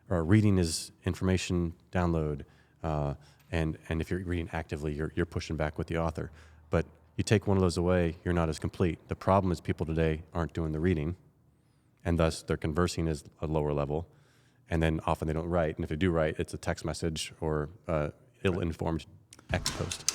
or reading is information download, and if you're reading actively, you're pushing back with the author. But you take one of those away, you're not as complete. The problem is people today aren't doing the reading, and thus they're conversing as a lower level, and then often they don't write. And if they do write, it's a text message or ill-informed X post.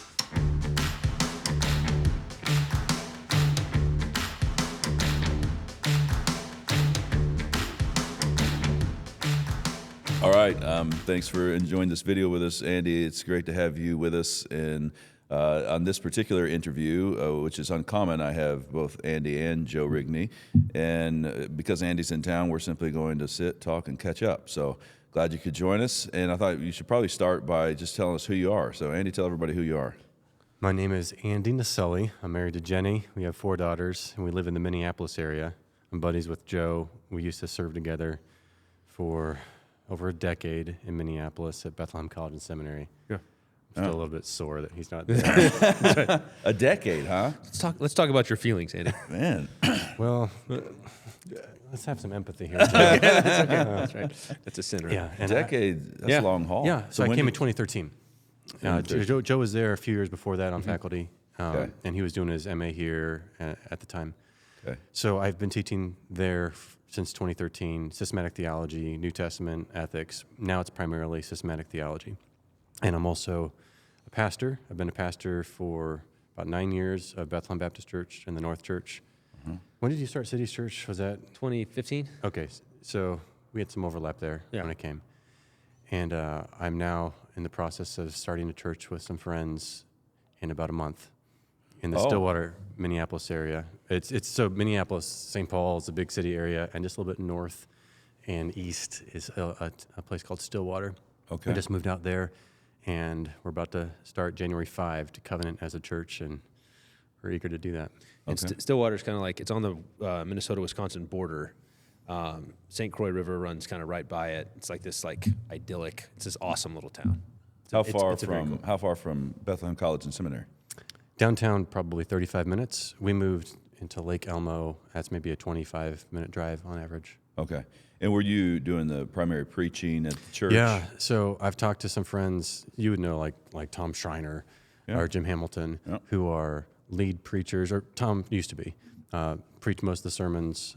All right, thanks for enjoying this video with us, Andy. It's great to have you with us. And on this particular interview, which is uncommon, I have both Andy and Joe Rigney. And because Andy's in town, we're simply going to sit, talk, and catch up. So glad you could join us. And I thought you should probably start by just telling us who you are. So Andy, tell everybody who you are. My name is Andy Naselli. I'm married to Jenny. We have 4 daughters, and we live in the Minneapolis area. I'm buddies with Joe. We used to serve together for over a decade in Minneapolis at Bethlehem College and Seminary. Yeah. I'm still a little bit sore that he's not there. A decade, huh? Let's talk about your feelings, Andy. Man. Well, let's have some empathy here. That's right. That's a sin, right? Yeah, A decade, that's a long haul. Yeah, so I when came in did- 2013. Joe was there a few years before that on faculty, Okay. and he was doing his MA here at the time. Okay. So I've been teaching there since 2013, systematic theology, New Testament, ethics. Now it's primarily systematic theology. And I'm also a pastor. I've been a pastor for about 9 years of Bethlehem Baptist Church and the North Church. When did you start Cities Church? Was that 2015? Okay, so we had some overlap there when I came. And I'm now in the process of starting a church with some friends in about a month in the Stillwater, Minneapolis area. It's so Minneapolis, St. Paul is a big city area, and just a little bit north and east is a place called Stillwater. Okay. We just moved out there, and we're about to start January 5 to covenant as a church, and we're eager to do that. And Stillwater's kind of like, it's on the Minnesota-Wisconsin border. St. Croix River runs kind of right by it. It's like this idyllic, it's this awesome little town. How far from Bethlehem College and Seminary? Downtown, probably 35 minutes. We moved into Lake Elmo. That's maybe a 25-minute drive on average. Okay. And were you doing the primary preaching at the church? Yeah. So I've talked to some friends you would know, like Tom Schreiner or Jim Hamilton, who are lead preachers, or Tom used to be, preach most of the sermons,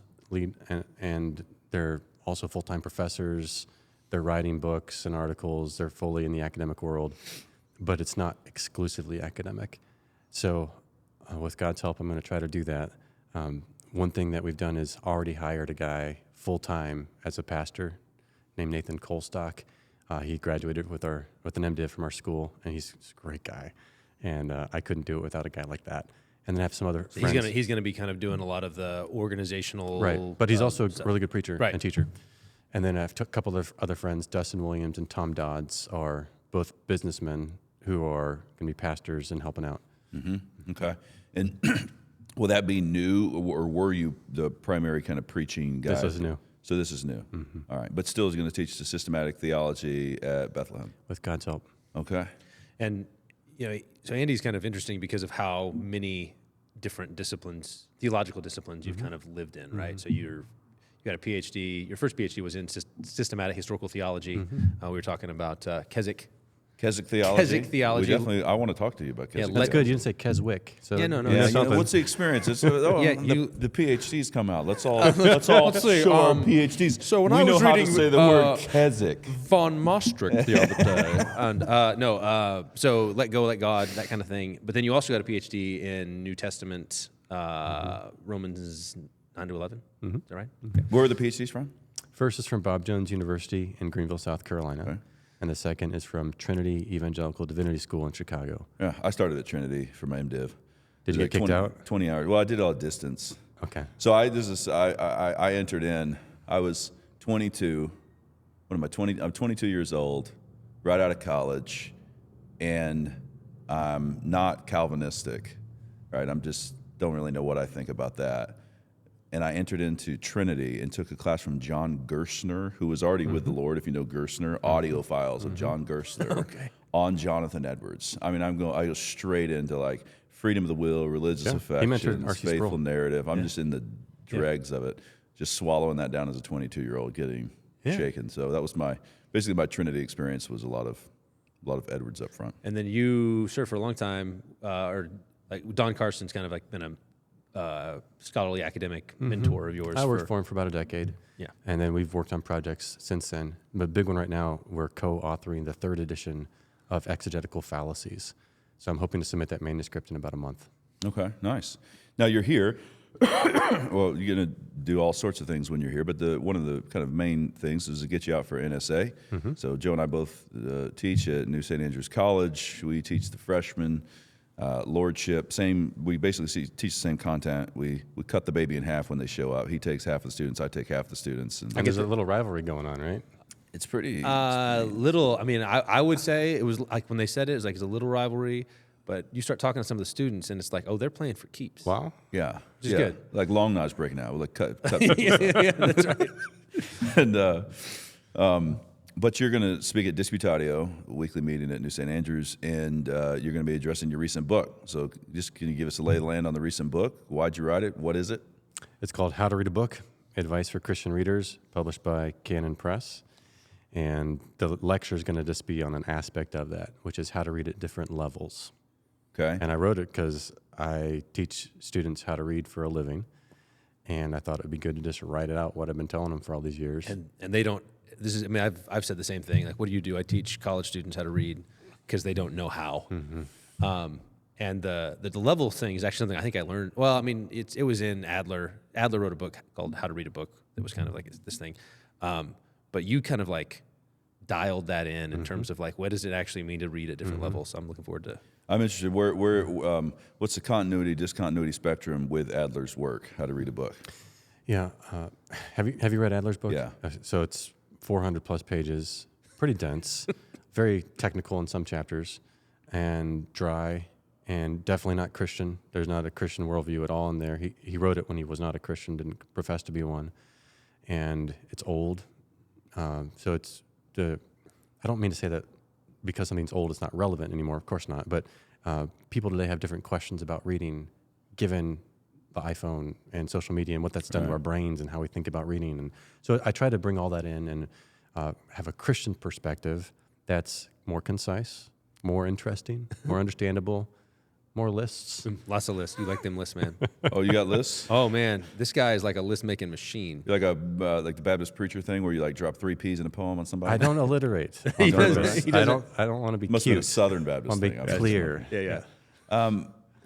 and they're also full-time professors. They're writing books and articles. They're fully in the academic world, but it's not exclusively academic. So with God's help, I'm going to try to do that. One thing that we've done is already hired a guy full-time as a pastor named Nathan Colstock. He graduated with an MDiv from our school, and he's a great guy. And I couldn't do it without a guy like that. And then I have some other friends. He's gonna be kind of doing a lot of the organizational. Right, but he's also a really good preacher Right. and teacher. And then I have a couple of other friends, Dustin Williams and Tom Dodds, are both businessmen who are going to be pastors and helping out. Mm-hmm. Okay. And will that be new, or were you the primary kind of preaching guy? This is new. So this is new. Mm-hmm. All right. But still is going to teach the systematic theology at Bethlehem. With God's help. Okay. And, so Andy's kind of interesting because of how many different disciplines, theological disciplines, you've kind of lived in, right? So you got a PhD. Your first PhD was in systematic historical theology. We were talking about Keswick. Keswick theology. Keswick theology. I want to talk to you about Keswick. That's good. You didn't say Keswick. So Yeah, no. What's the experience? It's, the PhDs come out. Let's all show our PhDs. So when we I know was how reading to say the word Keswick. Von Maastricht the other day, and so let go, let God, that kind of thing. But then you also got a PhD in New Testament, Romans 9 to 11. Is that right? Okay. Where are the PhDs from? First is from Bob Jones University in Greenville, South Carolina. Okay. And the second is from Trinity Evangelical Divinity School in Chicago. Yeah, I started at Trinity for my MDiv. Did you get kicked out? 20 hours. Well, I did all distance. Okay. So I entered in. I was 22. What am I? 20. I'm 22 years old, right out of college, and I'm not Calvinistic, right? I'm just don't really know what I think about that. And I entered into Trinity and took a class from John Gerstner, who was already with the Lord, if you know Gerstner, audio files of John Gerstner on Jonathan Edwards. I mean, I go straight into like freedom of the will, religious affections, faithful narrative. I'm just in the dregs of it, just swallowing that down as a 22-year-old, getting shaken. So that was basically my Trinity experience was a lot of Edwards up front. And then you served for a long time, or like Don Carson's kind of like been a scholarly academic mentor of yours. I worked for him for about a decade. Yeah. And then we've worked on projects since then. The big one right now, we're co-authoring the 3rd edition of Exegetical Fallacies. So I'm hoping to submit that manuscript in about a month. Okay, nice. Now you're here. Well, you're going to do all sorts of things when you're here, but one of the kind of main things is to get you out for NSA. So Joe and I both teach at New St. Andrews College. We teach the freshmen, Lordship. We basically teach the same content. We cut the baby in half when they show up. He takes half of the students. I take half the students. And there's a little rivalry going on, right? It's pretty. Little. I mean, I would say it was like when they said it was like it's a little rivalry. But you start talking to some of the students, and it's like, oh, they're playing for keeps. Wow. Yeah. Which is good. Like long knives breaking out. Like cut. yeah, that's right. And but you're going to speak at Disputatio, a weekly meeting at New St. Andrews, and you're going to be addressing your recent book. So can you give us a lay of the land on the recent book? Why'd you write it? What is it? It's called How to Read a Book, Advice for Christian Readers, published by Canon Press. And the lecture is going to just be on an aspect of that, which is how to read at different levels. Okay. And I wrote it because I teach students how to read for a living, and I thought it would be good to just write it out, what I've been telling them for all these years. And they don't. I mean, I've said the same thing. Like, what do? I teach college students how to read because they don't know how. And the level thing is actually something I think I learned. Well, I mean, it was in Adler. Adler wrote a book called How to Read a Book that was kind of like this thing. But you kind of like dialed that in terms of like what does it actually mean to read at different levels. So I'm looking forward to. I'm interested. What's the continuity, discontinuity spectrum with Adler's work? How to read a book? Yeah. Have you read Adler's book? Yeah. So it's 400 plus pages, pretty dense, very technical in some chapters, and dry, and definitely not Christian. There's not a Christian worldview at all in there. He wrote it when he was not a Christian, didn't profess to be one, and it's old. So it's I don't mean to say that because something's old, it's not relevant anymore. Of course not. But people today have different questions about reading, given the iPhone and social media and what that's done to our brains and how we think about reading. And so I try to bring all that in and have a Christian perspective that's more concise, more interesting, more understandable, more lists. Lots of lists. You like them lists, man. Oh, you got lists? Oh man, this guy is like a list making machine. You're like like the Baptist preacher thing where you like drop 3 P's in a poem on somebody? I don't alliterate. He on purpose. doesn't. He doesn't. I don't want to be Must cute. be a Southern I Baptist want to thing. be clear. Yeah.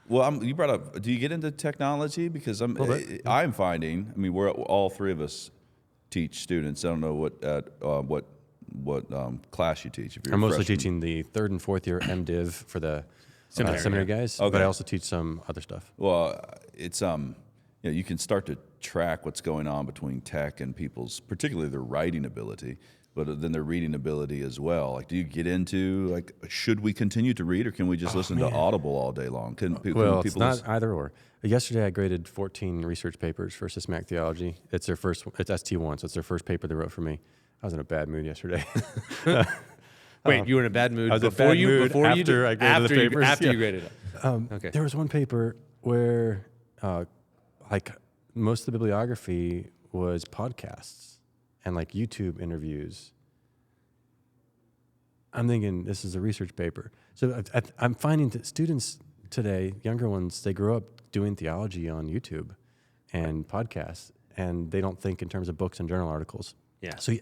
Well, you brought up. Do you get into technology? Because I'm finding. I mean, we're all three of us teach students. I don't know what class you teach. If you're I'm a mostly freshman. teaching the 3rd and 4th year MDiv for the Seminary guys, Okay. but I also teach some other stuff. Well, it's you can start to track what's going on between tech and people's, particularly their writing ability, but then their reading ability as well. Like, do you get into like, should we continue to read, or can we just listen to Audible all day long? It's not either or. Yesterday I graded 14 research papers for Systematic Theology. It's their first. It's ST1, so it's their first paper they wrote for me. I was in a bad mood yesterday. Wait, you were in a bad mood I was in a before bad you mood before you after I graded the papers. after Yeah. you graded it. Okay. There was one paper where, like, most of the bibliography was podcasts and like YouTube interviews. I'm thinking this is a research paper. So I'm finding that students today, younger ones, they grow up doing theology on YouTube and podcasts, and they don't think in terms of books and journal articles. Yeah. So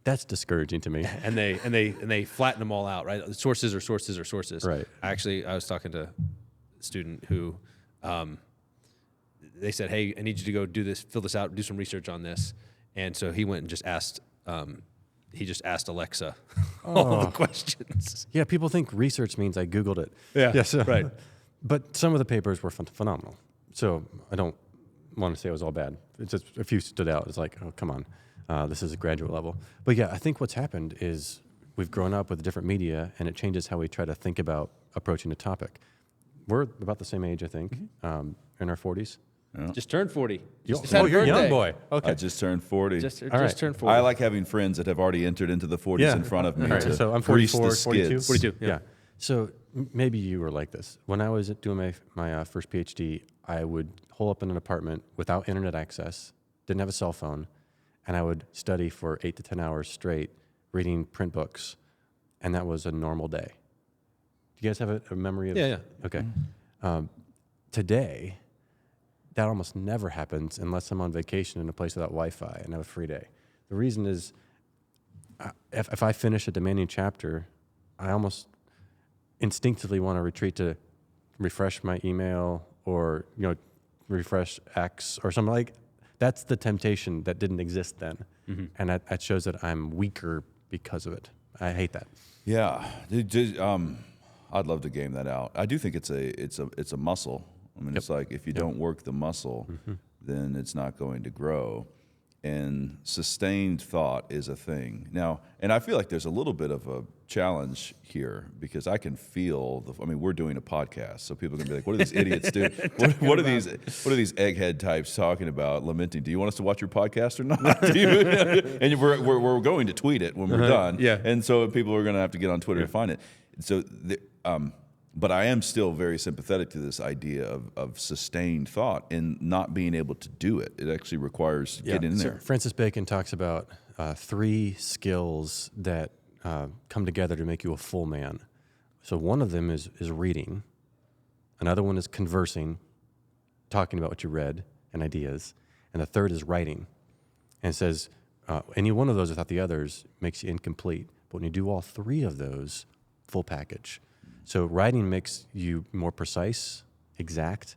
that's discouraging to me. And they flatten them all out, right? Sources are sources are sources. Right. Actually, I was talking to a student who, they said, "Hey, I need you to go do this, fill this out, do some research on this," and so he went and just asked. He just asked Alexa all the questions. Yeah, people think research means I Googled it. Yeah, Yes, right. But some of the papers were phenomenal. So I don't want to say it was all bad. It's just a few stood out. It's like, oh, come on. This is a graduate level. But yeah, I think what's happened is we've grown up with different media, and it changes how we try to think about approaching a topic. We're about the same age, I think, in our 40s. Just turned 40. You're had a a young birthday. boy. Okay. I just turned 40. Just right. turned 40. I like having friends that have already entered into the 40s in front of me. All right, to so I'm grease 44, the 42. skids. 42. Yeah. So maybe you were like this. When I was doing my first PhD, I would hole up in an apartment without internet access, didn't have a cell phone, and I would study for 8 to 10 hours straight, reading print books, and that was a normal day. Do you guys have a memory of? Yeah. Okay. Today, that almost never happens unless I'm on vacation in a place without Wi-Fi and have a free day. The reason is, if I finish a demanding chapter, I almost instinctively want to retreat to refresh my email or refresh X or something like. That's the temptation that didn't exist then, and that shows that I'm weaker because of it. I hate that. Yeah, I'd love to game that out. I do think it's a muscle. I mean, it's like if you don't work the muscle, then it's not going to grow. And sustained thought is a thing. Now, and I feel like there's a little bit of a challenge here because I can feel we're doing a podcast, so people are gonna be like, what are these idiots doing? What are these egghead types talking about, lamenting? Do you want us to watch your podcast or not? And we're going to tweet it when we're done. Yeah. And so people are gonna have to get on Twitter to find it. So but I am still very sympathetic to this idea of sustained thought and not being able to do it. It actually requires getting in there. Francis Bacon talks about 3 skills that come together to make you a full man. So one of them is reading. Another one is conversing, talking about what you read and ideas. And the third is writing. And it says any one of those without the others makes you incomplete. But when you do all 3 of those, full package. So writing makes you more precise, exact.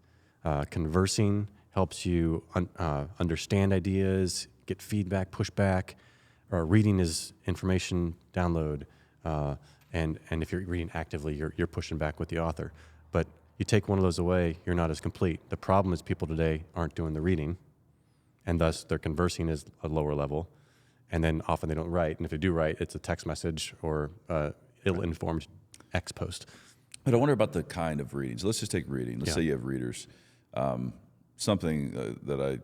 Conversing helps you understand ideas, get feedback, push back. Reading is information download. And if you're reading actively, you're pushing back with the author. But you take one of those away, you're not as complete. The problem is people today aren't doing the reading, and thus their conversing is a lower level. And then often they don't write. And if they do write, it's a text message or ill-informed X post. But I wonder about the kind of reading. So let's just take reading. Let's say you have readers. Something that I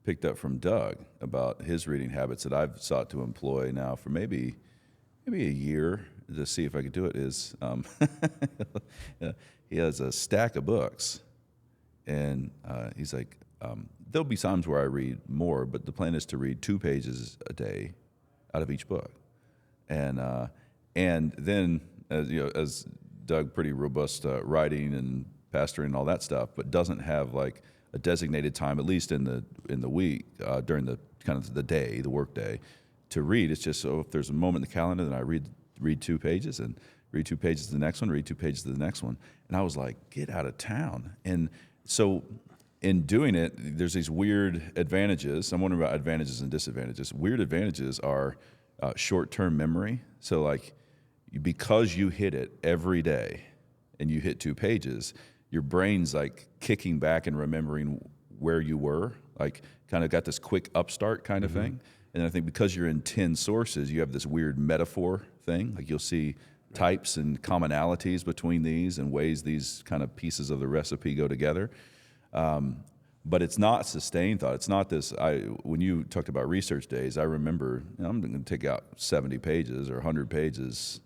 picked up from Doug about his reading habits that I've sought to employ now for maybe a year to see if I could do it is he has a stack of books. And he's like, there'll be times where I read more, but the plan is to read 2 pages a day out of each book. And then, as Doug, pretty robust writing and pastoring and all that stuff, but doesn't have like a designated time, at least in the week, during the kind of the day, the work day, to read. It's just so if there's a moment in the calendar, then I read 2 pages and read 2 pages to the next one, read 2 pages to the next one. And I was like, get out of town. And so in doing it, there's these weird advantages. I'm wondering about advantages and disadvantages. Weird advantages are short-term memory. So like, because you hit it every day and you hit 2 pages, your brain's like kicking back and remembering where you were, like kind of got this quick upstart kind of thing. And I think because you're in 10 sources, you have this weird metaphor thing. Like you'll see types and commonalities between these and ways these kind of pieces of the recipe go together. But it's not sustained thought. It's not this. When you talked about research days, I remember I'm going to take out 70 pages or 100 pages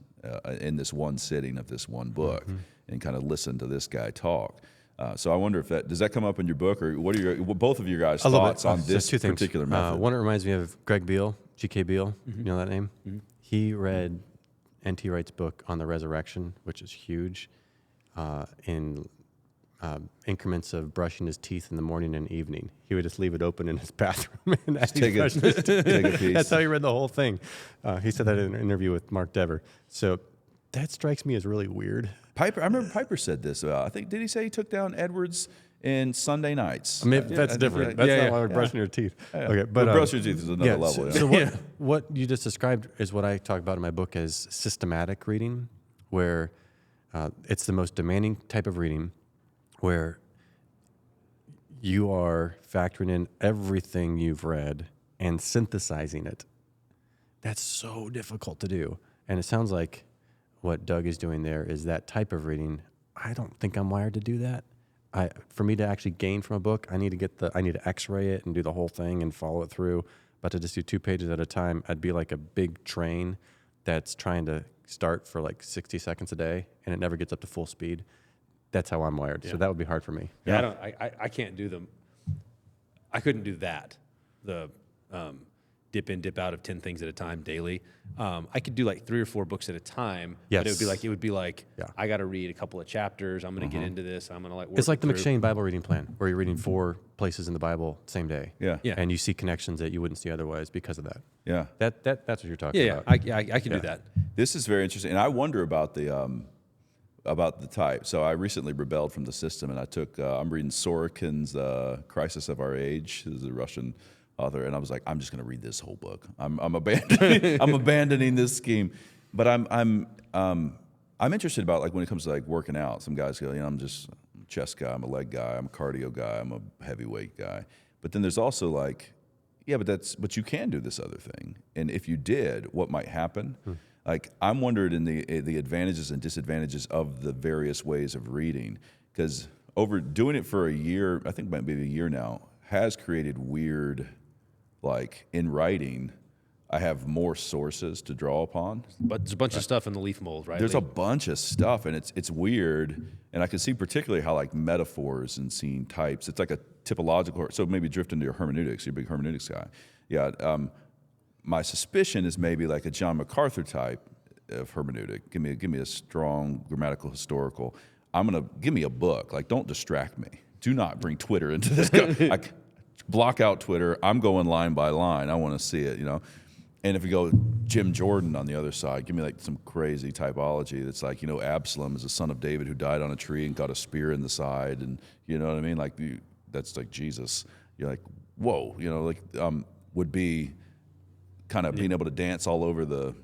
in this one sitting of this one book and kind of listen to this guy talk. So I wonder if does that come up in your book, or what are both of your guys' thoughts on this particular method? One, it reminds me of Greg Beale, G.K. Beale. You know that name? He read N.T. Wright's book on the resurrection, which is huge, in increments of brushing his teeth in the morning and evening. He would just leave it open in his bathroom and take a piece. That's how he read the whole thing. He said that in an interview with Mark Dever. So that strikes me as really weird. I remember Piper said this. I think, did he say he took down Edwards in Sunday nights? I mean, that's different. That's not why we're brushing your teeth. Okay, but brushing your teeth is another level. So what you just described is what I talk about in my book as systematic reading, where it's the most demanding type of reading, where you are factoring in everything you've read and synthesizing it. That's so difficult to do. And it sounds like what Doug is doing there is that type of reading. I don't think I'm wired to do that. For me to actually gain from a book, I need to X-ray it and do the whole thing and follow it through. But to just do 2 pages at a time, I'd be like a big train that's trying to start for like 60 seconds a day, and it never gets up to full speed. That's how I'm wired. Yeah. So that would be hard for me. Yeah, I can't do them. I couldn't do that. The dip in, dip out of 10 things at a time daily. I could do like 3 or 4 books at a time, Yes. but it would be like Yeah. I got to read a couple of chapters. I'm going to get into this. I'm going to like work It's like the it through. McShane Bible reading plan, where you're reading 4 places in the Bible same day. Yeah. Yeah. And you see connections that you wouldn't see otherwise because of that. Yeah. That's what you're talking Yeah, about. I can do that. This is very interesting, and I wonder about the type. So I recently rebelled from the system, and I took. I'm reading Sorokin's "Crisis of Our Age." This is a Russian author, and I was like, I'm just going to read this whole book. I'm abandoning. I'm abandoning this scheme, but I'm interested about like when it comes to like working out. Some guys go, I'm just a chest guy. I'm a leg guy. I'm a cardio guy. I'm a heavyweight guy. But then there's also like, but you can do this other thing, and if you did, what might happen? Like I'm wondering in the advantages and disadvantages of the various ways of reading, because over doing it for a year, I think maybe a year now, has created weird, like in writing, I have more sources to draw upon. But there's a bunch of stuff in the leaf mold, right? There's a bunch of stuff, and it's weird, and I can see particularly how like metaphors and seeing types. It's like a typological. So maybe drift into your hermeneutics. You're a big hermeneutics guy. Yeah. My suspicion is maybe like a John MacArthur type of hermeneutic. Give me a strong grammatical historical. Give me a book. Like, don't distract me. Do not bring Twitter into this. Block out Twitter. I'm going line by line. I want to see it, And if you go Jim Jordan on the other side, give me like some crazy typology that's like, Absalom is a son of David who died on a tree and got a spear in the side, and you know what I mean? Like that's like Jesus. You're like, whoa, would be kind of being able to dance all over the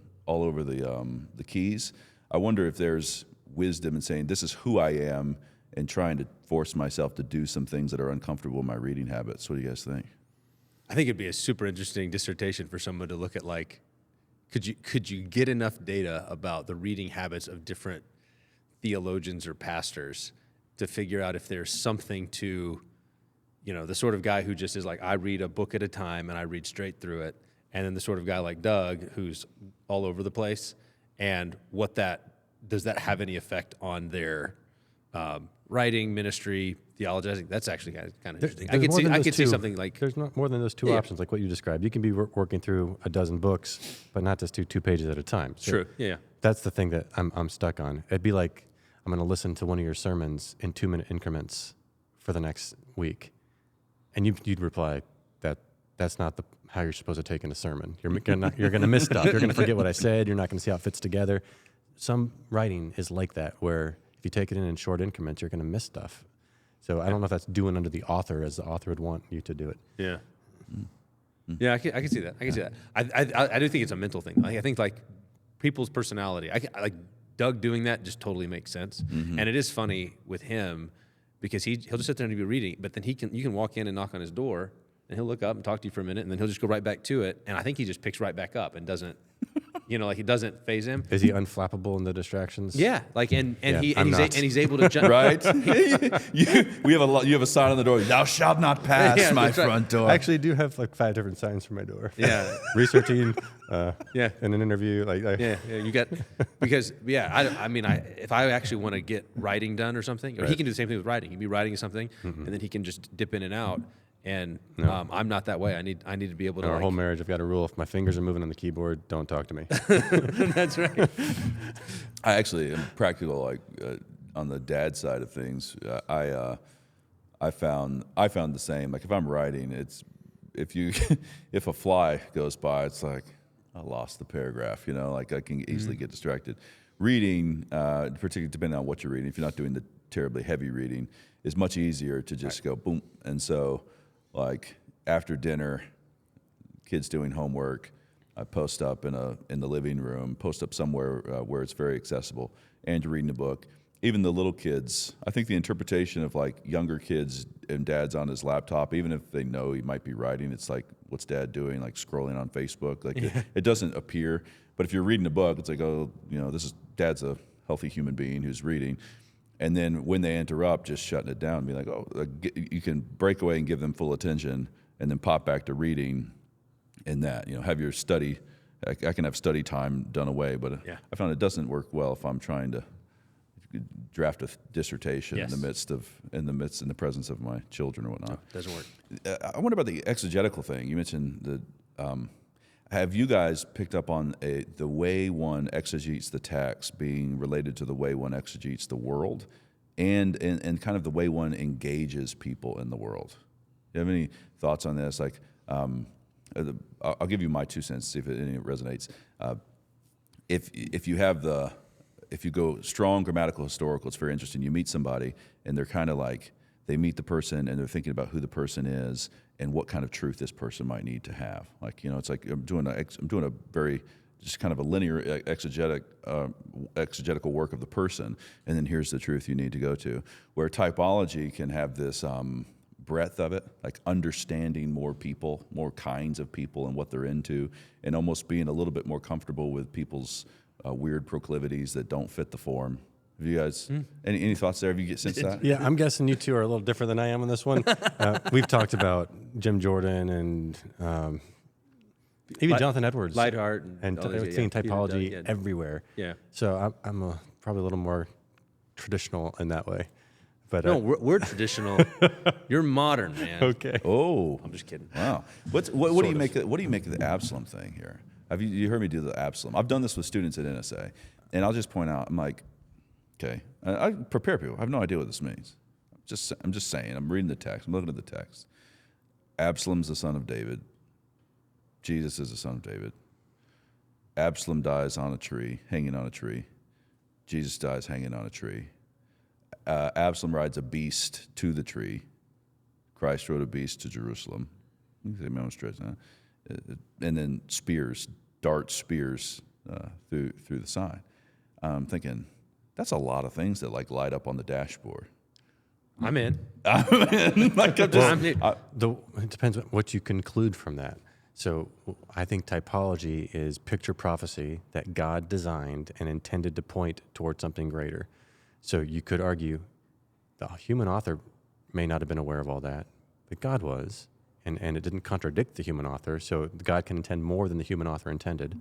keys. I wonder if there's wisdom in saying this is who I am and trying to force myself to do some things that are uncomfortable in my reading habits. What do you guys think? I think it'd be a super interesting dissertation for someone to look at. Like, could you get enough data about the reading habits of different theologians or pastors to figure out if there's something to, the sort of guy who just is like, I read a book at a time and I read straight through it. And then the sort of guy like Doug, who's all over the place, and does that have any effect on their writing, ministry, theology? I think that's actually kind of interesting. I could see something like there's not more than those 2 options, like what you described. You can be working through a dozen books, but not just do 2 pages at a time. So true. Yeah. That's the thing that I'm stuck on. It'd be like I'm going to listen to one of your sermons in 2-minute increments for the next week, and you'd reply that's not how you're supposed to take in a sermon. You're going to miss stuff. You're going to forget what I said. You're not going to see how it fits together. Some writing is like that, where if you take it in short increments, you're going to miss stuff. So I don't know if that's doing under the author as the author would want you to do it. Yeah. Yeah, I can see that. I can see that. I do think it's a mental thing. I think like people's personality. Like Doug doing that just totally makes sense. Mm-hmm. And it is funny with him because he'll just sit there and be reading, but then you can walk in and knock on his door, and he'll look up and talk to you for a minute, and then he'll just go right back to it. And I think he just picks right back up and doesn't, like he doesn't phase him. Is he unflappable in the distractions? Yeah, like and Yeah, he's able to jump. Right? You have a sign on the door. Thou shalt not pass Yeah, my that's right. front door. I actually do have like 5 different signs for my door. Yeah. Researching, Yeah. in an interview, You got because if I actually want to get writing done or something, or he can do the same thing with writing. He'd be writing something, and then he can just dip in and out. And I'm not that way. I need to be able to. In our whole marriage, I've got a rule: if my fingers are moving on the keyboard, don't talk to me. That's right. I actually am practical, like on the dad side of things. I found the same. Like if I'm writing, it's if a fly goes by, it's like I lost the paragraph. Like I can easily get distracted. Reading, particularly depending on what you're reading, if you're not doing the terribly heavy reading, is much easier to just go boom. And so, like after dinner, kids doing homework, I post up in the living room, post up somewhere where it's very accessible, and you're reading a book. Even the little kids, I think the interpretation of like younger kids and dad's on his laptop, even if they know he might be writing, it's like, what's dad doing? Like scrolling on Facebook. Like it doesn't appear. But if you're reading a book, it's like, this is dad's a healthy human being who's reading. And then when they interrupt, just shutting it down, be like, you can break away and give them full attention, and then pop back to reading. And that, have your study. I can have study time done away, but I found it doesn't work well if I'm trying to draft a dissertation in the presence of my children or whatnot. Doesn't work. I wonder about the exegetical thing. You mentioned have you guys picked up on the way one exegetes the text being related to the way one exegetes the world, and kind of the way one engages people in the world? Do you have any thoughts on this? Like, I'll give you my 2 cents, see if any resonates. If you go strong grammatical historical, it's very interesting. You meet somebody and they're kind of like, they meet the person and they're thinking about who the person is and what kind of truth this person might need to have. Like, it's like I'm doing a very just kind of a linear exegetical work of the person, and then here's the truth you need to go to. Where typology can have this breadth of it, like understanding more people, more kinds of people and what they're into, and almost being a little bit more comfortable with people's weird proclivities that don't fit the form. Have you guys, any thoughts there? Have you sensed that? Yeah, I'm guessing you two are a little different than I am on this one. We've talked about Jim Jordan and even Jonathan Edwards. Lightheart. And seeing typology everywhere. Yeah. So I'm probably a little more traditional in that way. But no, we're traditional. You're modern, man. Okay. Oh, I'm just kidding. Wow. What do you make? What do you make of the Absalom thing here? Have you heard me do the Absalom? I've done this with students at NSA, and I'll just point out. I'm like, okay, I prepare people. I have no idea what this means. I'm just saying. I'm reading the text. I'm looking at the text. Absalom's the son of David. Jesus is the son of David. Absalom dies on a tree, hanging on a tree. Jesus dies hanging on a tree. Absalom rides a beast to the tree. Christ rode a beast to Jerusalem. And then dart spears through the side. I'm thinking, that's a lot of things that like light up on the dashboard. I'm in. It depends on what you conclude from that. So I think typology is picture prophecy that God designed and intended to point towards something greater. So you could argue the human author may not have been aware of all that, but God was, and it didn't contradict the human author, so God can intend more than the human author intended.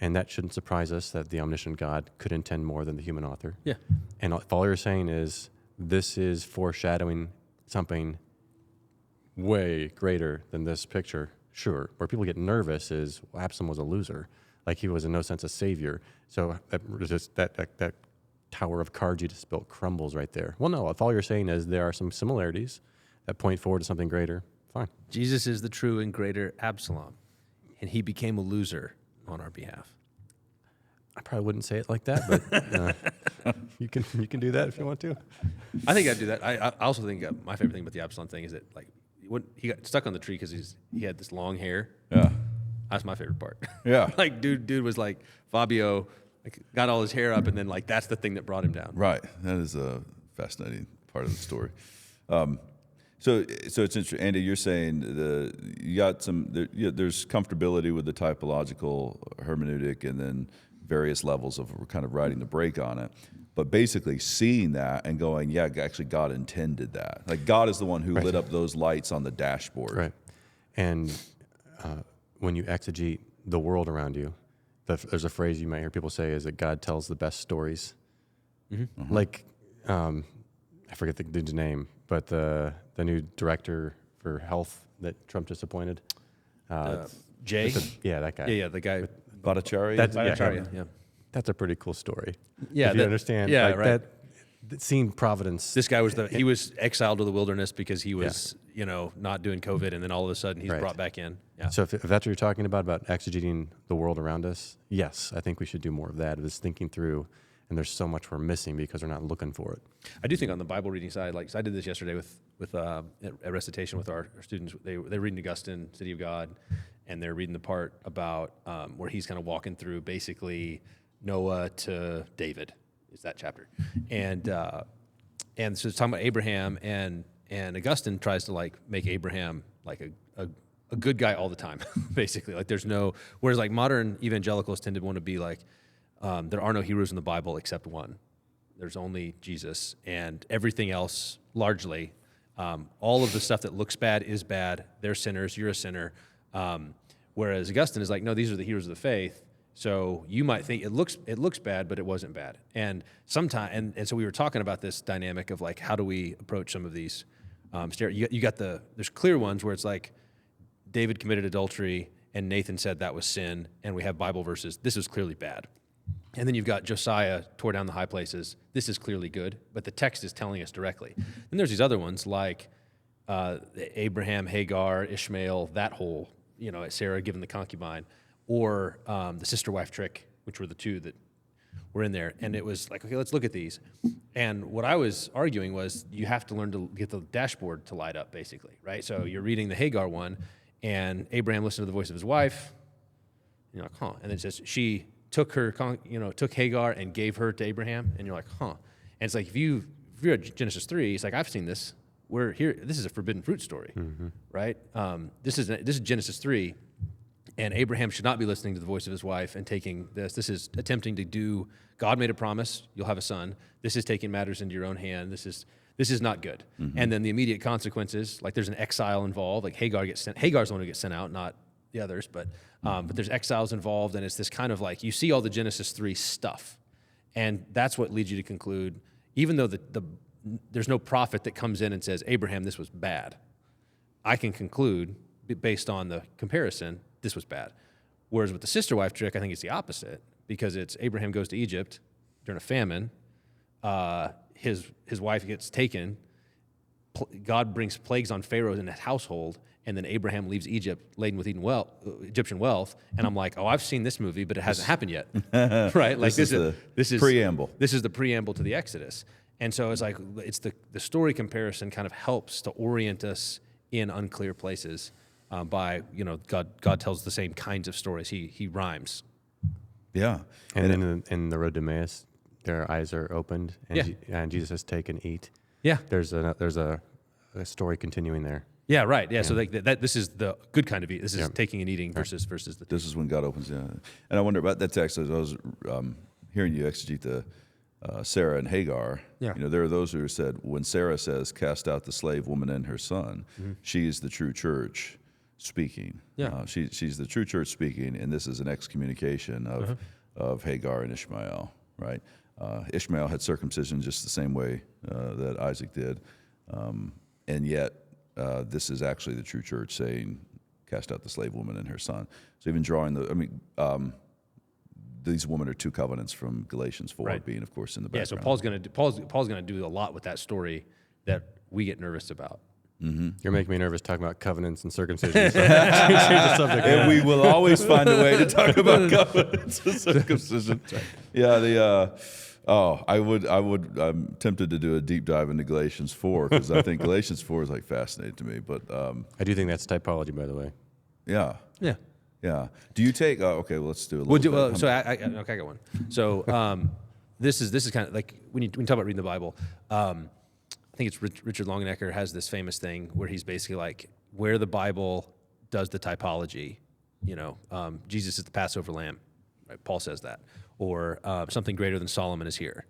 And that shouldn't surprise us that the omniscient God could intend more than the human author. Yeah. And if all you're saying is this is foreshadowing something way greater than this picture, sure. Where people get nervous is Absalom was a loser. Like he was in no sense a savior. So that tower of cards you just built crumbles right there. Well, no, if all you're saying is there are some similarities that point forward to something greater, fine. Jesus is the true and greater Absalom, and he became a loser on our behalf. I probably wouldn't say it like that, but you can do that if you want to. I think I'd do that. I also think my favorite thing about the Absalom thing is that like when he got stuck on the tree because he had this long hair. Yeah. That's my favorite part. Yeah. Like dude was like Fabio, like got all his hair up, and then like that's the thing that brought him down. Right. That is a fascinating part of the story. So it's interesting, Andy. You're saying you got there's comfortability with the typological hermeneutic, and then various levels of kind of riding the brake on it. But basically seeing that and going, yeah, actually God intended that. Like God is the one who lit up those lights on the dashboard. Right. And when you exegete the world around you, there's a phrase you might hear people say is that God tells the best stories. Mm-hmm. Mm-hmm. Like, I forget the dude's name, but the new director for health that Trump just appointed. Jay? That guy. Yeah, the guy. Bhattacharya? Yeah. That's a pretty cool story. Yeah, if you understand. Yeah, like right. Seeing Providence. This guy he was exiled to the wilderness because he was, not doing COVID, and then all of a sudden he's brought back in. Yeah. So if that's what you're talking about exegeting the world around us, yes, I think we should do more of that. Of this thinking through, and there's so much we're missing because we're not looking for it. I do think on the Bible reading side, so I did this yesterday with a recitation with our students. They're reading Augustine, City of God, and they're reading the part about where he's kind of walking through basically Noah to David. Is that chapter, and so it's talking about Abraham, and Augustine tries to like make Abraham like a good guy all the time, basically. Like whereas like modern evangelicals tend to want to be like, there are no heroes in the Bible except one. There's only Jesus, and everything else largely, all of the stuff that looks bad is bad. They're sinners. You're a sinner. Whereas Augustine is like, no, these are the heroes of the faith. So you might think it looks bad, but it wasn't bad. And sometimes, and so we were talking about this dynamic of like, how do we approach some of these? You got there's clear ones where it's like David committed adultery, and Nathan said that was sin, and we have Bible verses, this is clearly bad. And then you've got Josiah tore down the high places, this is clearly good, but the text is telling us directly. Then there's these other ones like Abraham, Hagar, Ishmael, that whole, Sarah given the concubine, or the sister wife trick, which were the two that were in there. And it was like, okay, let's look at these. And what I was arguing was you have to learn to get the dashboard to light up, basically, right? So you're reading the Hagar one, and Abraham listened to the voice of his wife. And you're like, huh. And then it says she took Hagar and gave her to Abraham, and you're like, huh. And it's like if you read Genesis 3, it's like I've seen this. We're here. This is a forbidden fruit story, right? This is Genesis 3. And Abraham should not be listening to the voice of his wife and taking this. This is attempting to do, God made a promise, you'll have a son. This is taking matters into your own hand. This is not good. And then the immediate consequences, like there's an exile involved, like Hagar gets sent. Hagar's the one who gets sent out, not the others, but there's exiles involved, and it's this kind of like, you see all the Genesis 3 stuff. And that's what leads you to conclude, even though there's no prophet that comes in and says, Abraham, this was bad, I can conclude, based on the comparison, this was bad. Whereas with the sister wife trick, I think it's the opposite, because it's Abraham goes to Egypt during a famine, his wife gets taken, God brings plagues on Pharaoh and his household, and then Abraham leaves Egypt laden with Egyptian wealth, and I'm like, oh, I've seen this movie, but it hasn't happened yet, right? Like this is preamble. This is the preamble to the Exodus, and so it's like it's the story comparison kind of helps to orient us in unclear places. By God tells the same kinds of stories. He rhymes. Yeah, and then in the road to Emmaus, their eyes are opened, and Jesus says, "Take and eat." Yeah, there's a story continuing there. Yeah, right. Yeah, so this is the good kind of eat. This is taking and eating versus the. This is when God opens. Yeah, and I wonder about that text as I was hearing you exegete the Sarah and Hagar. Yeah. There are those who said when Sarah says, "Cast out the slave woman and her son," she is the true church speaking. Yeah. She's the true church speaking, and this is an excommunication of Hagar and Ishmael, right? Ishmael had circumcision just the same way that Isaac did, and yet this is actually the true church saying, cast out the slave woman and her son. So even drawing these women are two covenants from Galatians 4 being, of course, in the background. Yeah, so Paul's gonna do a lot with that story that we get nervous about. You're making me nervous talking about covenants and circumcision. So change the subject. And we will always find a way to talk about covenants and circumcision. Yeah, I'm tempted to do a deep dive into Galatians 4 because I think Galatians 4 is like fascinating to me. But I do think that's typology, by the way. Yeah. Yeah. Do you take? Okay, well, let's do a little bit. So I got one. So this is kind of like when you talk about reading the Bible. I think it's Richard Longenecker has this famous thing where he's basically like, where the Bible does the typology, Jesus is the Passover lamb, right? Paul says that, or something greater than Solomon is here.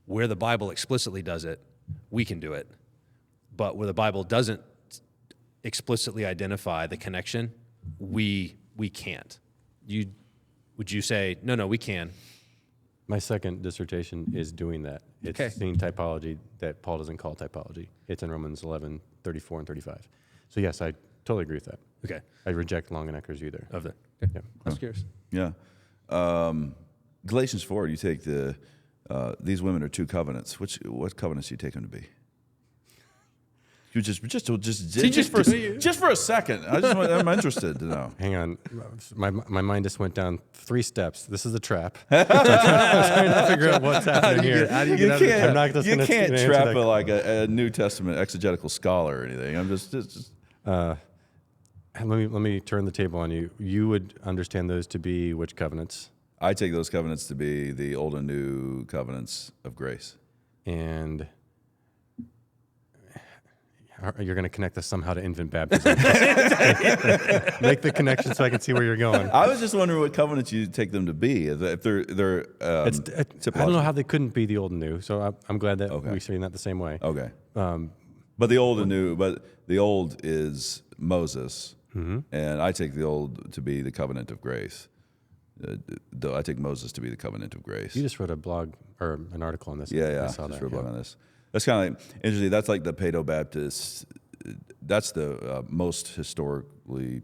Where the Bible explicitly does it, we can do it, but where the Bible doesn't explicitly identify the connection, we can't. Would you say no? We can. My second dissertation is doing that. It's seeing typology that Paul doesn't call typology. It's in Romans 11, 34 and 35. So yes, I totally agree with that. Okay. I reject Longenecker's view there. Okay. Yeah. I was curious. Yeah. Galatians 4, you take these women are two covenants. What covenants do you take them to be? You just for a second. I'm interested to know. Hang on, my mind just went down 3 steps. This is a trap. So I'm trying to figure out what's happening here. How do you get out of it? I'm not just you can't trap a New Testament exegetical scholar or anything. I'm just. Let me turn the table on you. You would understand those to be which covenants? I take those covenants to be the Old and New covenants of grace. And you're going to connect this somehow to infant baptism. Make the connection so I can see where you're going. I was just wondering what covenants you take them to be. If they're I don't know how they couldn't be the Old and New. So I'm glad that we're seeing that the same way. Okay. But the Old and New, but the Old is Moses, and I take the Old to be the covenant of grace. I take Moses to be the covenant of grace. You just wrote a blog or an article on this. Yeah. I saw that. Wrote a blog on this. That's kind of like, interesting. That's like the Paedo-Baptist. That's the most historically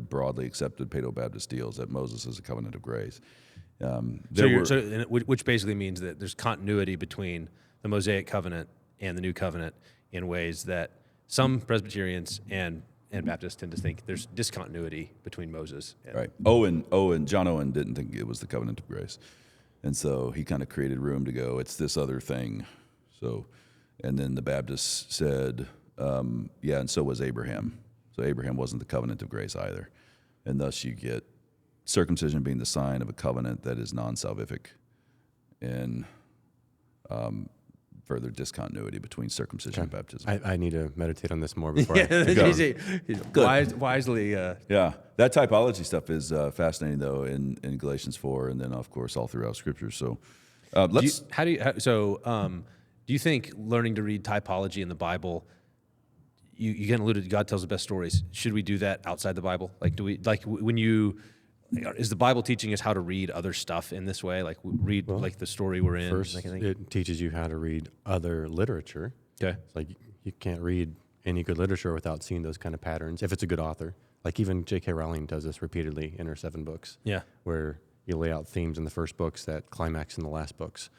broadly accepted Paedo-Baptist deal is that Moses is a covenant of grace. Which basically means that there's continuity between the Mosaic covenant and the New Covenant in ways that some Presbyterians and Baptists tend to think there's discontinuity between Moses. Right. John Owen didn't think it was the covenant of grace. And so he kind of created room to go, it's this other thing. So, and then the Baptists said, and so was Abraham. So Abraham wasn't the covenant of grace either. And thus you get circumcision being the sign of a covenant that is non-salvific, and further discontinuity between circumcision and baptism. I need to meditate on this more before Wisely. Yeah, that typology stuff is fascinating, though, in Galatians 4, and then, of course, all throughout Scripture. So let's... Do you think learning to read typology in the Bible, you kind of alluded to God tells the best stories, should we do that outside the Bible? Is the Bible teaching us how to read other stuff in this way? Like read like the story we're in? First, it teaches you how to read other literature. Okay. It's like you can't read any good literature without seeing those kind of patterns, if it's a good author. Like even J.K. Rowling does this repeatedly in her 7 books. Yeah. Where you lay out themes in the first books that climax in the last books.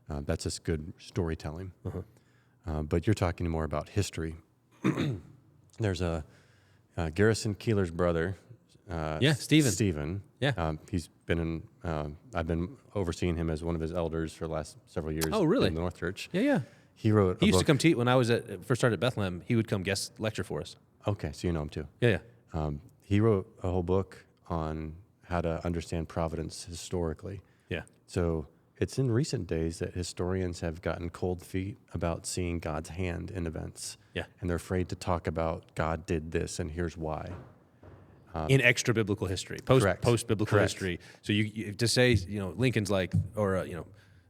That's just good storytelling. But you're talking more about history. There's a Garrison Keillor's brother, Stephen. Yeah. He's been in, I've been overseeing him as one of his elders for the last several years. Oh, really? In the North Church. Yeah. He used to come teach when I was first started at Bethlehem. He would come guest lecture for us. Okay, so you know him too. Yeah. He wrote a whole book on how to understand Providence historically. Yeah. So it's in recent days that historians have gotten cold feet about seeing God's hand in events. Yeah. And they're afraid to talk about God did this and here's why. In extra biblical history, post biblical Correct. history. So you to say, Lincoln's like, or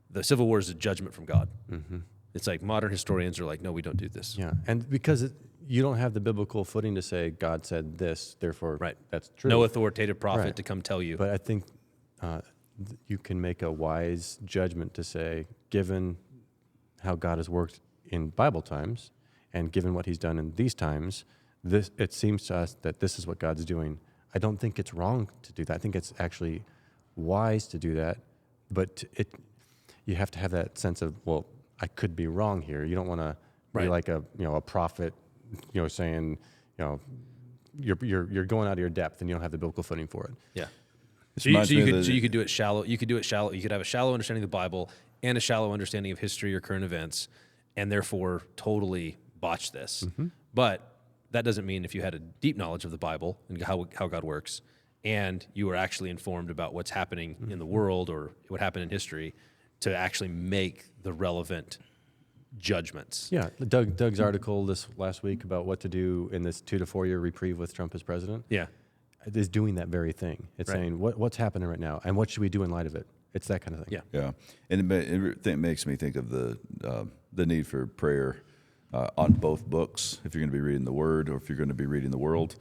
the Civil War is a judgment from God. Mm-hmm. It's like modern historians are like, no, we don't do this. Yeah, and because you don't have the biblical footing to say God said this, therefore that's true. No authoritative prophet to come tell you. But I think you can make a wise judgment to say, given how God has worked in Bible times, and given what He's done in these times, it seems to us that this is what God's doing. I don't think it's wrong to do that. I think it's actually wise to do that, but you have to have that sense of, well, I could be wrong here. You don't want to be like a prophet, saying, you're going out of your depth and you don't have the biblical footing for it. Yeah. So you could do it shallow. You could do it shallow. You could have a shallow understanding of the Bible and a shallow understanding of history or current events, and therefore totally botch this. Mm-hmm. But that doesn't mean if you had a deep knowledge of the Bible and how God works, and you were actually informed about what's happening in the world or what happened in history, to actually make the relevant judgments. Yeah, Doug's article this last week about what to do in this 2 to 4 year reprieve with Trump as president. Yeah, is doing that very thing. It's saying what's happening right now and what should we do in light of it. It's that kind of thing. Yeah, and it makes me think of the need for prayer on both books. If you're going to be reading the Word or if you're going to be reading the world,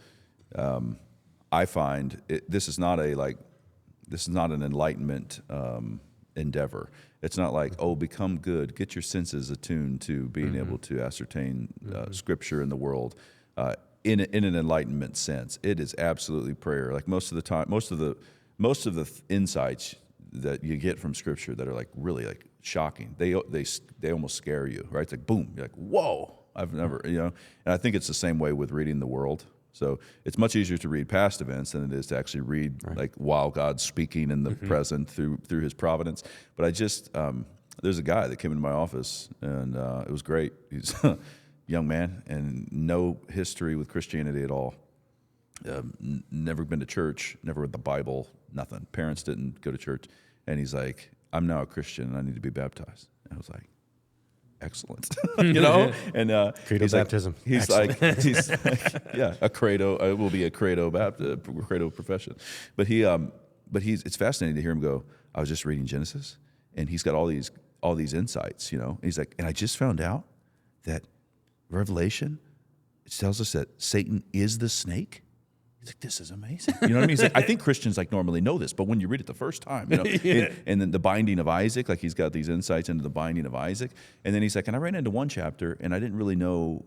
I find this is not an enlightenment endeavor. It's not like, become good, get your senses attuned to being able to ascertain Scripture in the world in an enlightenment sense. It is absolutely prayer. Like most of the time, most of the insights that you get from Scripture that are like really like shocking, they almost scare you, right? It's like boom, you're like, whoa, I've never, and I think it's the same way with reading the world. So it's much easier to read past events than it is to actually read like while God's speaking in the present through His providence. But I just there's a guy that came into my office and it was great. He's a young man and no history with Christianity at all. Never been to church, never read the Bible, nothing. Parents didn't go to church, and he's like, "I'm now a Christian and I need to be baptized." And I was like, excellent, and credo baptism. He's like, a credo. It will be a credo profession. But it's fascinating to hear him go. I was just reading Genesis, and he's got all these insights. He's like, and I just found out that Revelation, it tells us that Satan is the snake. He's like, this is amazing. You know what I mean? He's like, I think Christians like normally know this, but when you read it the first time, you know, and then the binding of Isaac, like he's got these insights into the binding of Isaac. And then he's like, and I ran into one chapter and I didn't know,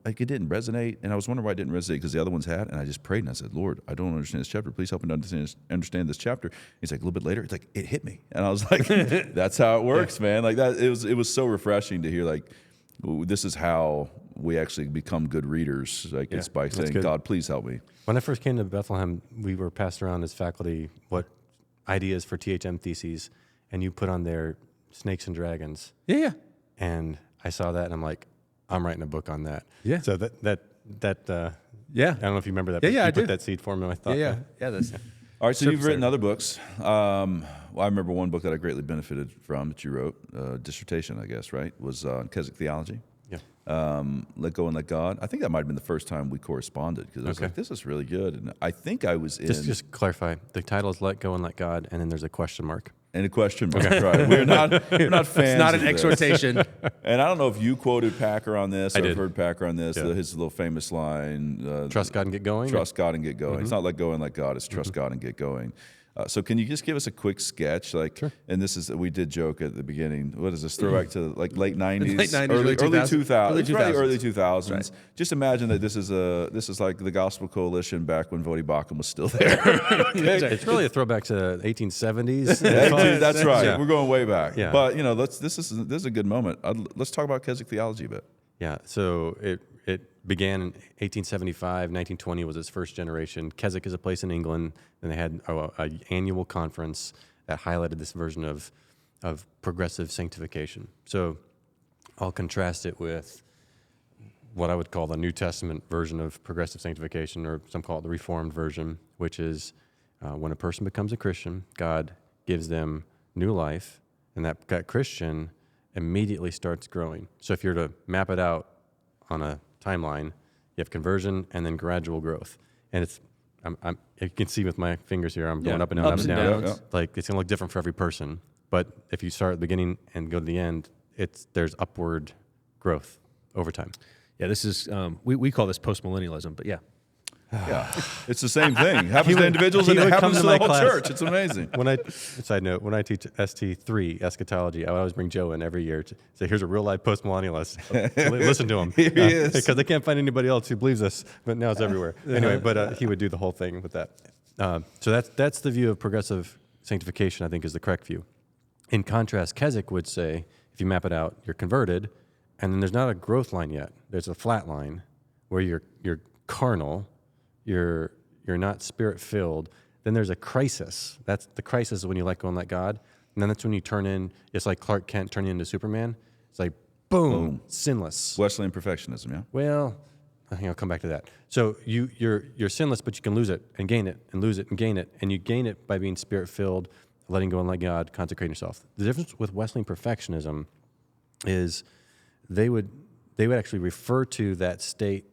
like it didn't resonate. And I was wondering why it didn't resonate because the other ones had. And I just prayed and I said, Lord, I don't understand this chapter. Please help me understand this chapter. He's like, a little bit later, it's like, it hit me. And I was like, that's how it works, man. Like that, it was so refreshing to hear like, this is how we actually become good readers. Like it's by saying, God, please help me. When I first came to Bethlehem, we were passed around as faculty what ideas for THM theses, and you put on there snakes and dragons. Yeah. And I saw that, and I'm like, I'm writing a book on that. Yeah. So that Yeah. I don't know if you remember that. Yeah, but yeah, you I put do. that seed for me. I thought, Yeah. That's All right, so you've written Surface other books. Well, I remember one book that I greatly benefited from that you wrote, dissertation, I guess, right? Was Keswick Theology. Yeah. Let Go and Let God. I think that might have been the first time we corresponded because I was like, this is really good. And I think I was in... Just clarify. The title is Let Go and Let God, and then there's a question mark. And a question mark, right? We're not fans. It's not of an this. exhortation. And I don't know if you quoted Packer on this. I I've did. heard Packer on this. Yeah. His little famous line. Trust God and get going? Trust God and get going. It's not let go and let God. It's trust God and get going. So can you just give us a quick sketch? Like, Sure. And this is, we did joke at the beginning. What is this? Throwback to like late 90s? Late 90s, early 2000s. 2000s. It's probably early 2000s. Right. Just imagine that this is like the Gospel Coalition back when Vodi Bakum was still there. It's really a throwback to the 1870s. That's right. Yeah. We're going way back. Yeah. But you know, this is a good moment. Let's talk about Keswick Theology a bit. Yeah, so it began in 1875. 1920 was its first generation. Keswick is a place in England, and they had an annual conference that highlighted this version of progressive sanctification. So I'll contrast it with what I would call the New Testament version of progressive sanctification, or some call it the Reformed version, which is when a person becomes a Christian, God gives them new life, and that Christian immediately starts growing. So if you're to map it out on a timeline, you have conversion and then gradual growth. And it's, you can see with my fingers here, I'm going up and down, Ups up and and down. downs. Like it's gonna look different for every person. But if you start at the beginning and go to the end, there's upward growth over time. Yeah, this is, we call this postmillennialism, but yeah. Yeah, it's the same thing. Happens to individuals and he it would happens come to to the my whole class. church. It's amazing. Side note, when I teach ST3, eschatology, I would always bring Joe in every year to say, here's a real life postmillennialist. Listen to him. Here he is. Because I can't find anybody else who believes this, but now it's everywhere. Anyway, but he would do the whole thing with that. So that's the view of progressive sanctification, I think, is the correct view. In contrast, Keswick would say, if you map it out, you're converted, and then there's not a growth line yet. There's a flat line where you're carnal, you're not spirit-filled. Then there's a crisis. That's the crisis is when you let go and let God. And then that's when you turn in, it's like Clark Kent turning into Superman. It's like, boom. Sinless. Wesleyan perfectionism, yeah? Well, I think I'll come back to that. So you're sinless, but you can lose it and gain it and lose it and gain it. And you gain it by being spirit-filled, letting go and let God, consecrating yourself. The difference with Wesleyan perfectionism is they would actually refer to that state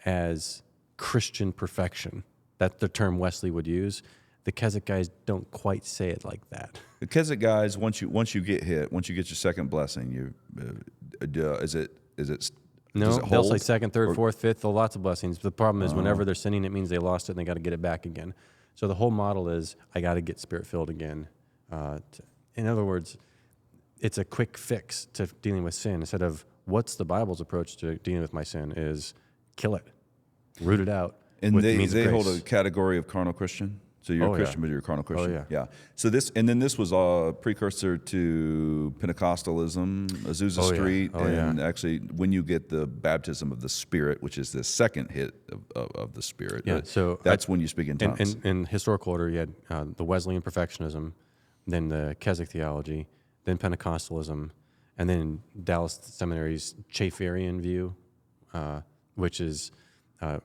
as Christian perfection. That's the term Wesley would use. The Keswick guys don't quite say it like that. The Keswick guys, once you get hit, once you get your second blessing, is it No, does it they'll say hold? second, third, Or- fourth, fifth. Lots of blessings. The problem is whenever they're sinning, it means they lost it and they got to get it back again. So the whole model is I got to get spirit filled again. In other words, it's a quick fix to dealing with sin. Instead of what's the Bible's approach to dealing with my sin is kill it, root it out. And with the means of they hold grace. a category of carnal Christian. So you're Oh, a yeah. Christian, but you're a carnal Christian. yeah. So this was a precursor to Pentecostalism, Azusa Oh, yeah. Street, Oh, yeah. and actually when you get the baptism of the Spirit, which is the second hit of the Spirit. Yeah, so that's when you speak in tongues. In historical order, you had the Wesleyan perfectionism, then the Keswick theology, then Pentecostalism, and then Dallas Seminary's Chafferian view, which is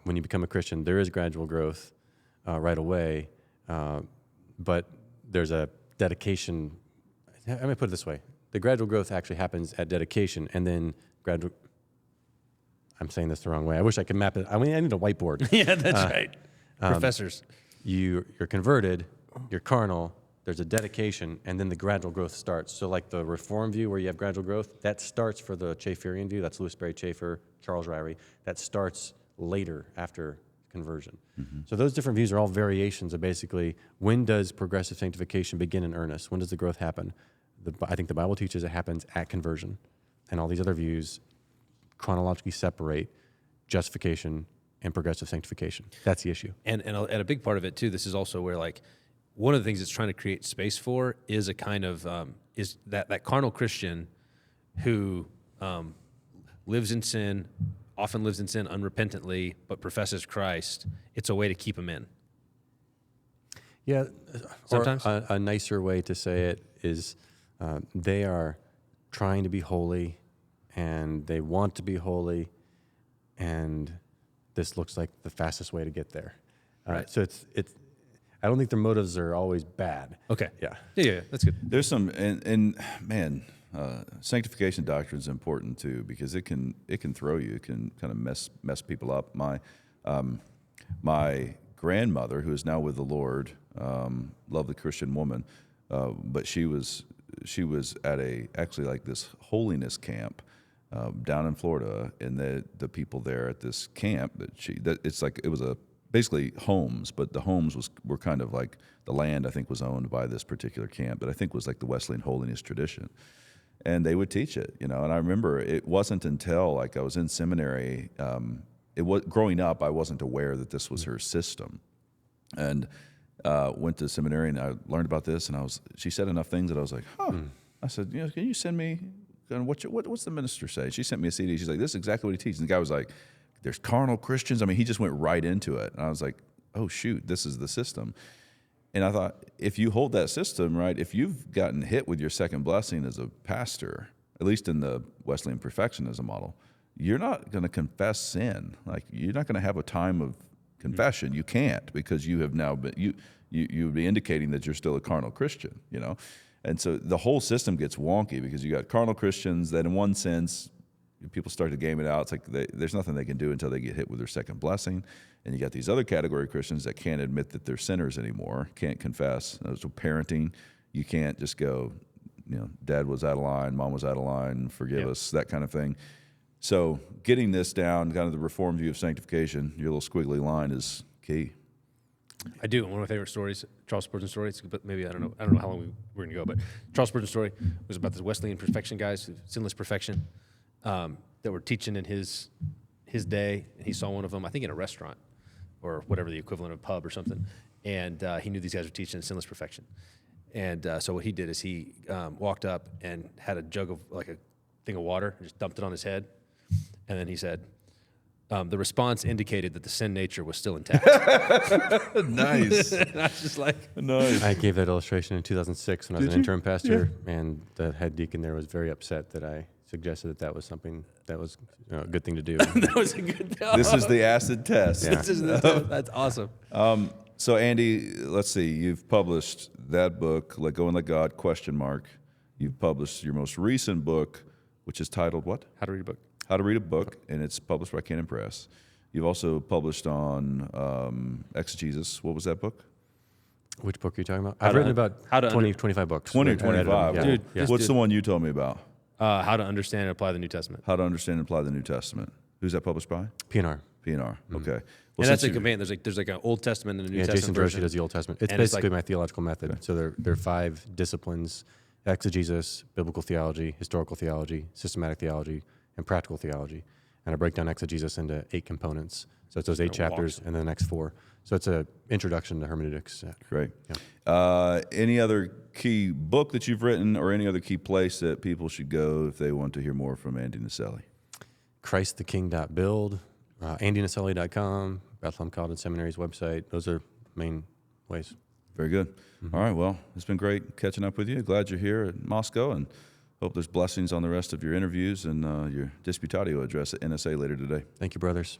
when you become a Christian, there is gradual growth right away, but there's a dedication. Let me put it this way. The gradual growth actually happens at dedication, and then gradual... I'm saying this the wrong way. I wish I could map it. I mean, I need a whiteboard. Yeah, that's right. Professors. You're converted, you're carnal, there's a dedication, and then the gradual growth starts. So like the Reform view where you have gradual growth, that starts for the Chafferian view. That's Louis Berry Chafer, Charles Ryrie. That starts later after conversion. So those different views are all variations of basically when does progressive sanctification begin in earnest? When does the growth happen? I think the Bible teaches it happens at conversion. And all these other views chronologically separate justification and progressive sanctification. That's the issue. And a big part of it too, this is also where like one of the things it's trying to create space for is a kind of is that carnal Christian who lives in sin, often lives in sin unrepentantly, but professes Christ. It's a way to keep him in. Yeah, Sometimes. or a nicer way to say it is they are trying to be holy, and they want to be holy, and this looks like the fastest way to get there. Right. So it's. I don't think their motives are always bad. Okay. Yeah. Yeah, that's good. There's some, and man, sanctification doctrine is important too, because it can throw you. It can kind of mess people up. My grandmother, who is now with the Lord, lovely Christian woman, but she was at actually like this holiness camp down in Florida, and the people there at this camp it was basically homes, but the homes were kind of like the land I think was owned by this particular camp that I think was like the Wesleyan holiness tradition. And they would teach it, and I remember it wasn't until like I was in seminary, growing up, I wasn't aware that this was her system. And went to seminary and I learned about this, and she said enough things that I was like, huh. I said, can you send me, what's the minister say? She sent me a CD. She's like, this is exactly what he teaches. And the guy was like, there's carnal Christians. I mean, he just went right into it. And I was like, oh, shoot, this is the system. And I thought, if you hold that system, right, if you've gotten hit with your second blessing as a pastor, at least in the Wesleyan perfectionism model, you're not going to confess sin. Like, you're not going to have a time of confession. You can't, because you have now been, you would be indicating that you're still a carnal Christian, And so the whole system gets wonky, because you got carnal Christians that in one sense, people start to game it out. It's like there's nothing they can do until they get hit with their second blessing. And you got these other category Christians that can't admit that they're sinners anymore, can't confess. So parenting, you can't just go, dad was out of line, mom was out of line, forgive us, that kind of thing. So getting this down, kind of the Reformed view of sanctification, your little squiggly line is key. I do. One of my favorite stories, Charles Spurgeon story, but maybe I don't know how long we're going to go, but Charles Spurgeon story was about this Wesleyan perfection guys, sinless perfection, that were teaching in his day, and he saw one of them, I think in a restaurant or whatever the equivalent of a pub or something, and he knew these guys were teaching sinless perfection. And so what he did is he walked up and had a jug of, like a thing of water, and just dumped it on his head, and then he said, the response indicated that the sin nature was still intact. Nice. And I was just like, Nice. I gave that illustration in 2006 when I was an interim pastor, and the head deacon there was very upset that I suggested that was something that was a good thing to do. that was a good thing. This is the acid test. Yeah. That's awesome. So Andy, let's see, you've published that book, Let Go and Let God, ? You've published your most recent book, which is titled what? How to read a book. How to Read a Book, and it's published by Canon Press. You've also published on exegesis. What was that book? Which book are you talking about? I've written about 25 books. 20 or 25. Yeah. Dude, Yeah. What's the one you told me about? How to understand and apply the New Testament. How to Understand and Apply the New Testament. Who's that published by? PNR. PNR. Okay. Well, And that's a you- command. There's like an Old Testament and a New Yeah, Testament Jason version. Droshi does the Old Testament. It's And it's basically like- my theological method. So there are 5 disciplines: exegesis, biblical theology, historical theology, systematic theology, and practical theology. And I break down exegesis into 8 components. So it's those 8 chapters and then the next 4. So it's an introduction to hermeneutics. Great. Yeah. Any other key book that you've written, or any other key place that people should go if they want to hear more from Andy Naselli? ChristTheKing.build, AndyNaselli.com, Bethlehem College and Seminary's website. Those are main ways. Very good. All right. Well, it's been great catching up with you. Glad you're here at Moscow, and hope there's blessings on the rest of your interviews and your disputatio address at NSA later today. Thank you, brothers.